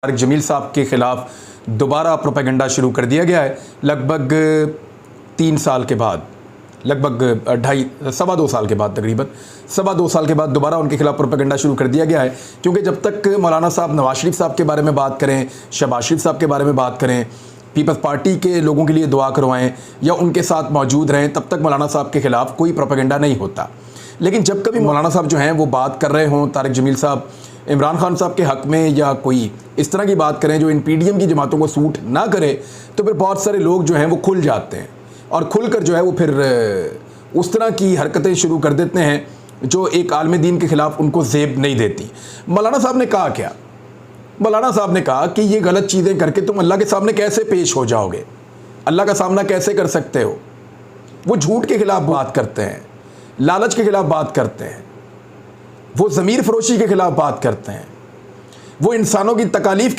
طارق جمیل صاحب کے خلاف دوبارہ پروپیگنڈا شروع کر دیا گیا ہے لگ بھگ 3 سال کے بعد، لگ بھگ سوا دو سال کے بعد، تقریباً سوا دو سال کے بعد دوبارہ ان کے خلاف پروپیگنڈا شروع کر دیا گیا ہے. کیونکہ جب تک مولانا صاحب نواز شریف صاحب کے بارے میں بات کریں، شہباز شریف صاحب کے بارے میں بات کریں، پیپلز پارٹی کے لوگوں کے لیے دعا کروائیں یا ان کے ساتھ موجود رہیں، تب تک مولانا صاحب کے خلاف کوئی پروپیگنڈا نہیں ہوتا. لیکن جب کبھی مولانا صاحب جو ہیں وہ بات کر رہے ہوں، طارق جمیل صاحب عمران خان صاحب کے حق میں یا کوئی اس طرح کی بات کریں جو ان پی ڈی ایم کی جماعتوں کو سوٹ نہ کرے، تو پھر بہت سارے لوگ جو ہیں وہ کھل جاتے ہیں اور کھل کر جو ہے وہ پھر اس طرح کی حرکتیں شروع کر دیتے ہیں جو ایک عالم دین کے خلاف ان کو زیب نہیں دیتی. مولانا صاحب نے کہا کیا؟ مولانا صاحب نے کہا کہ یہ غلط چیزیں کر کے تم اللہ کے سامنے کیسے پیش ہو جاؤ گے، اللہ کا سامنا کیسے کر سکتے ہو. وہ جھوٹ کے خلاف بات کرتے ہیں، لالچ کے خلاف بات کرتے ہیں، وہ ضمیر فروشی کے خلاف بات کرتے ہیں، وہ انسانوں کی تکالیف